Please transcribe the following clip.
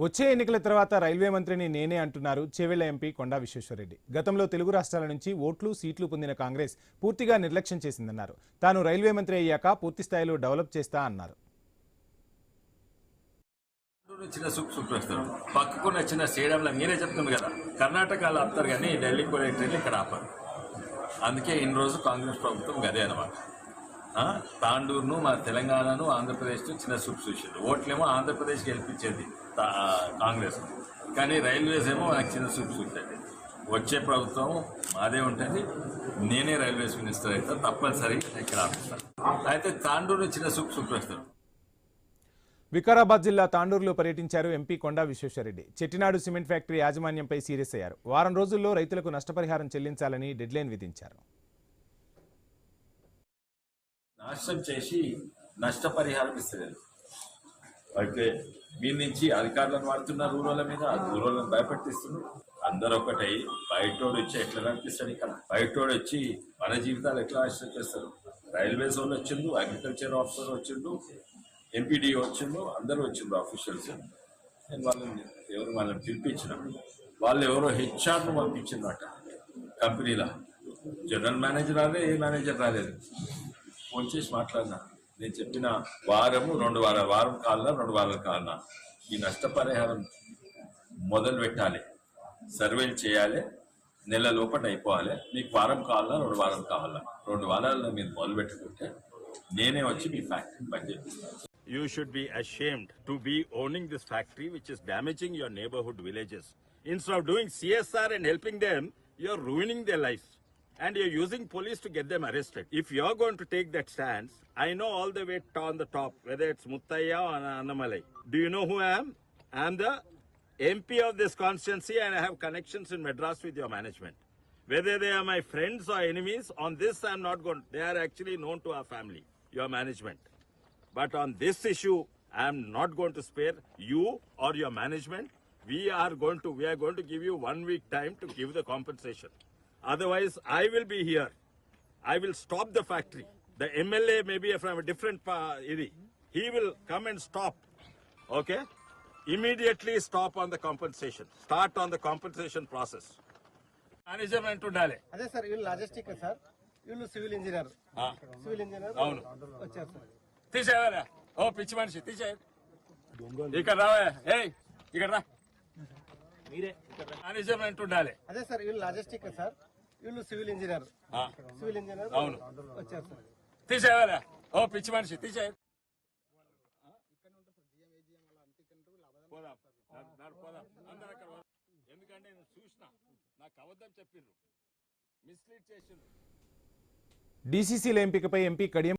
వచ్చే ఎన్నికల తర్వాత రైల్వే మంత్రిని నేనే అంటున్నారు చేవెళ్ల ఎంపీ కొండా విశ్వేశ్వరరెడ్డి. గతంలో తెలుగు రాష్ట్రాల నుంచి ఓట్లు సీట్లు పొందిన కాంగ్రెస్ పూర్తిగా నిర్లక్ష్యం చేసిందన్నారు. తాను రైల్వే మంత్రి అయ్యాక పూర్తి స్థాయిలో డెవలప్ చేస్తా అన్నారు. చిన్న చూపిస్తారు పక్కకున్న చిన్న స్టేడియంలో మీరే చెప్తుంది కదా, కర్ణాటకలో ఆపుతారు కానీ ఢిల్లీకి పోయే ట్రైన్లు ఇక్కడ ఆపారు. అందుకే ఇన్ని రోజు కాంగ్రెస్ ప్రభుత్వం గదే అనమాట. తాండూరును మా తెలంగాణను ఆంధ్రప్రదేశ్ను చిన్న చూసారు. ఓట్లేమో ఆంధ్రప్రదేశ్ గెలిపించేది కాంగ్రెస్, కానీ రైల్వేస్ ఏమో మనకు చిన్న చూసేది. వచ్చే ప్రభుత్వం మాదే ఉంటుంది, నేనే రైల్వేస్ మినిస్టర్ అయితే తప్పనిసరిగా ఇక్కడ ఆపిస్తాను. అయితే తాండూరును చిన్న చూపిస్తారు. వికారాబాద్ జిల్లా తాండూరులో పర్యటించారు ఎంపీ కొండా విశ్వేశ్వరరెడ్డి. చెట్టినాడు సిమెంట్ ఫ్యాక్టరీ యాజమాన్యంపై సీరియస్ అయ్యారు. వారం రోజుల్లో రైతులకు నష్టపరిహారం చెల్లించాలని డెడ్లైన్ విధించారు. నాశనం చేసి నష్టపరిహారం ఇస్తలేదు. అయితే దీని నుంచి అధికారులను వాడుతున్న రూరల్ మీద, రూరల్ని భయపెట్టిస్తున్నారు. అందరూ ఒకటై బయటోడు వచ్చి ఎట్లా కనిపిస్తాడు, ఇక్కడ బయటోడు వచ్చి మన జీవితాలు ఎట్లా నాశనం చేస్తారు. రైల్వేస్ వాళ్ళు వచ్చిండు, అగ్రికల్చర్ ఆఫీసర్ వచ్చిండు, ఎంపీడీఓ వచ్చిండు, అందరూ వచ్చిండ్రు ఆఫీషియల్స్. నేను వాళ్ళని పిలిపించిన, వాళ్ళు ఎవరో హెచ్ఆర్ను పంపించిందట కంపెనీలో. జనరల్ మేనేజర్ రాలే, ఏ మేనేజర్ రాలేదు. ఫోన్ చేసి మాట్లాడినా. నేను చెప్పిన వారం కావాలన్నా 2 వారాలు కావాలన్నా ఈ నష్టపరిహారం మొదలు పెట్టాలి, సర్వేలు చేయాలి, నెల లోపల అయిపోవాలి. మీకు వారం కావాలన్నా 2 వారాలు కావాలా, 2 వారాల్లో మీరు మొదలు పెట్టుకుంటే నేనే వచ్చి మీ ఫ్యాక్టరీ పని చేపిస్తాను. You should be ashamed to be owning this factory which is damaging your neighborhood villages. Instead of doing CSR and helping them, you're ruining their lives. And you're using police to get them arrested. If you're going to take that stance, I know all the way on the top, whether it's Muttaya or Annamalai. Do you know who I am? I'm the MP of this constituency and I have connections in Madras with your management. Whether they are my friends or enemies, on this I'm not going. They are actually known to our family, your management. But on this issue, I'm not going to spare you or your management. We are going to give you 1 week time to give the compensation. Otherwise, I will be here. I will stop the factory. The MLA may be from a different area. He will come and stop. Okay? Immediately stop on the compensation. Start on the compensation process. Management ఉండాలి. అదే sir, వీళ్ళు logistic sir, వీళ్ళు civil engineer. అవును. వచ్చారు sir. తీసేయాలా? ఓ పిచ్చి మనిషి తీసేయ. ఇక్కడ రావా? ఏయ్ ఇక్కడ రా. మీరే మేనేజ్మెంట్ ఉండాలి. అదే సార్, వీళ్ళు లాజిస్టిక్ సార్, వీళ్ళు సివిల్ ఇంజనీర్. అవును. వచ్చారు సార్. తీసేయాలా? ఓ పిచ్చి మనిషి తీసేయ. ఎందుకంటే నేను చూసినా, నాకు అబద్ధం చెప్పిండ్రు, మిస్లీడ్ చేసిండ్రు. డీసీసీల ఎంపికపై ఎంపీ కడియం